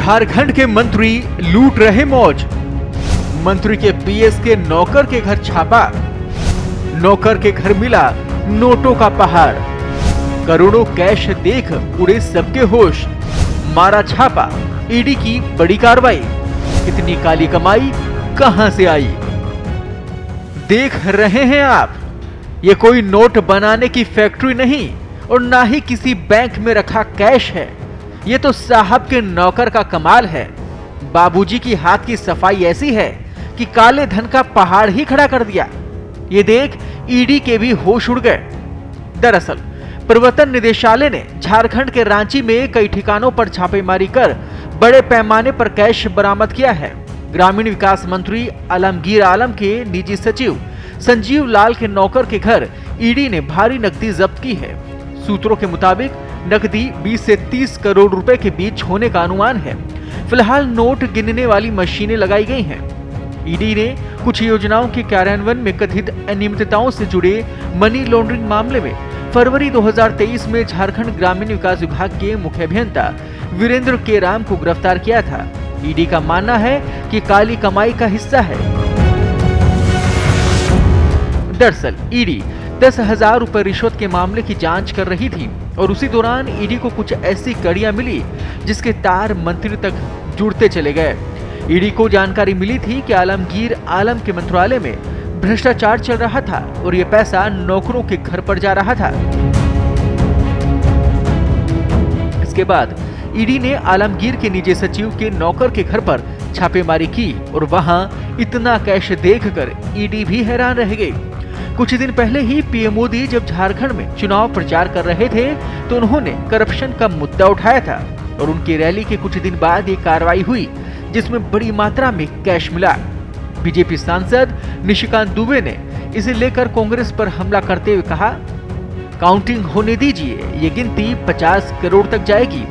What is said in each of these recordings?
झारखंड के मंत्री लूट रहे मौज। मंत्री के पीएस के नौकर के घर छापा। नौकर के घर मिला नोटों का पहाड़। करोड़ों कैश देख उड़े सबके होश। मारा छापा, ईडी की बड़ी कार्रवाई। इतनी काली कमाई कहां से आई? देख रहे हैं आप, ये कोई नोट बनाने की फैक्ट्री नहीं और ना ही किसी बैंक में रखा कैश है। ये तो साहब के नौकर का कमाल है। बाबूजी की हाथ की सफाई ऐसी है कि काले धन का पहाड़ ही खड़ा कर दिया। ये देख ईडी के भी होश उड़ गए। दरअसल प्रवर्तन निदेशालय ने झारखंड के रांची में कई ठिकानों पर छापेमारी कर बड़े पैमाने पर कैश बरामद किया है। ग्रामीण विकास मंत्री आलमगीर आलम के निजी सचिव संजीव लाल के नौकर के घर ईडी ने भारी नकदी जब्त की है। सूत्रों के मुताबिक नकदी 20 से 30 करोड़ रुपए के बीच होने का अनुमान है। फिलहाल नोट गिनने वाली मशीनें लगाई गई हैं। ईडी ने कुछ योजनाओं के कार्यान्वयन में कथित अनियमितताओं से जुड़े मनी लॉन्ड्रिंग मामले में फरवरी 2023 में झारखंड ग्रामीण विकास विभाग के मुख्य अभियंता वीरेंद्र के राम को गिरफ्तार किया था। ईडी का मानना है कि काली कमाई का हिस्सा है। दरअसल ईडी 10,000 रुपए रिश्वत के मामले की जांच कर रही थी और उसी दौरान ईडी को कुछ ऐसी कड़ियां मिली जिसके तार मंत्री तक जुड़ते चले गए। ईडी को जानकारी मिली थी कि आलमगीर आलम के मंत्रालय में भ्रष्टाचार चल रहा था और ये पैसा नौकरों के घर पर जा रहा था। इसके बाद ईडी ने आलमगीर के निजी सचिव के नौकर के घर पर छापेमारी की और वहां इतना कैश देखकर ईडी भी हैरान रह गई। कुछ दिन पहले ही पीएम मोदी जब झारखंड में चुनाव प्रचार कर रहे थे तो उन्होंने करप्शन का मुद्दा उठाया था और उनकी रैली के कुछ दिन बाद ये कार्रवाई हुई जिसमें बड़ी मात्रा में कैश मिला। बीजेपी सांसद निशिकांत दुबे ने इसे लेकर कांग्रेस पर हमला करते हुए कहा, काउंटिंग होने दीजिए, ये गिनती 50 करोड़ तक जाएगी।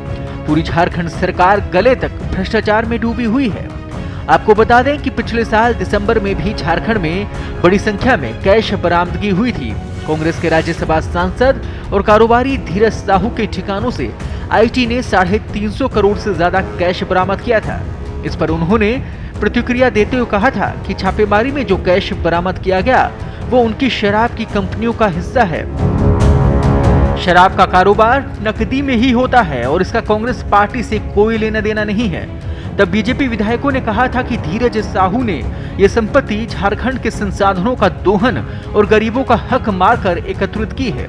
पूरी झारखंड सरकार गले तक भ्रष्टाचार में डूबी हुई है। आपको बता दें कि पिछले साल दिसंबर में भी झारखंड में बड़ी संख्या में कैश बरामदगी हुई थी। कांग्रेस के राज्यसभा सांसद और कारोबारी धीरज साहू के ठिकानों से आईटी ने 350 करोड़ से ज्यादा कैश बरामद किया था। इस पर उन्होंने प्रतिक्रिया देते हुए कहा था कि छापेमारी में जो कैश बरामद किया गया वो उनकी शराब की कंपनियों का हिस्सा है। शराब का कारोबार नकदी में ही होता है और इसका कांग्रेस पार्टी से कोई लेना देना नहीं है। तब बीजेपी विधायकों ने कहा था कि धीरज साहू ने यह संपत्ति झारखंड के संसाधनों का दोहन और गरीबों का हक मारकर एकत्रित की है।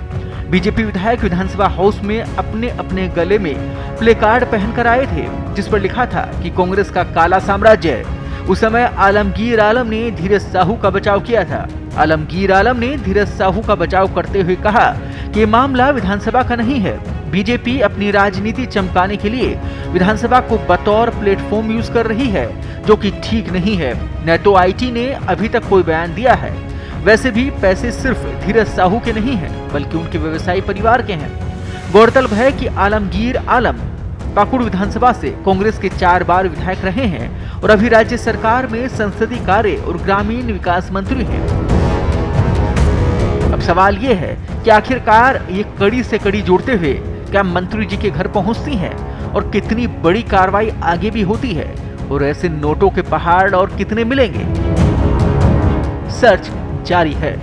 बीजेपी विधायक विधानसभा हाउस में अपने अपने गले में प्ले कार्ड पहनकर आए थे जिस पर लिखा था कि कांग्रेस का काला साम्राज्य है। उस समय आलमगीर आलम ने धीरज साहू का बचाव किया था। आलमगीर आलम ने धीरज साहू का बचाव करते हुए कहा कि ये मामला विधानसभा का नहीं है। बीजेपी अपनी राजनीति चमकाने के लिए विधानसभा को बतौर प्लेटफॉर्म यूज कर रही है जो कि ठीक नहीं है। न तो आईटी ने अभी तक कोई बयान दिया है। वैसे भी पैसे सिर्फ धीरज साहू के नहीं हैं बल्कि उनके व्यवसायी परिवार के हैं। गौरतलब है कि आलमगीर आलम पाकुड़ विधानसभा से कांग्रेस के 4 बार विधायक रहे हैं और अभी राज्य सरकार में संसदीय कार्य और ग्रामीण विकास मंत्री हैं। अब सवाल ये है कि आखिरकार ये कड़ी से कड़ी जोड़ते हुए क्या मंत्री जी के घर पहुंचती हैं और कितनी बड़ी कार्रवाई आगे भी होती है और ऐसे नोटों के पहाड़ और कितने मिलेंगे? सर्च जारी है।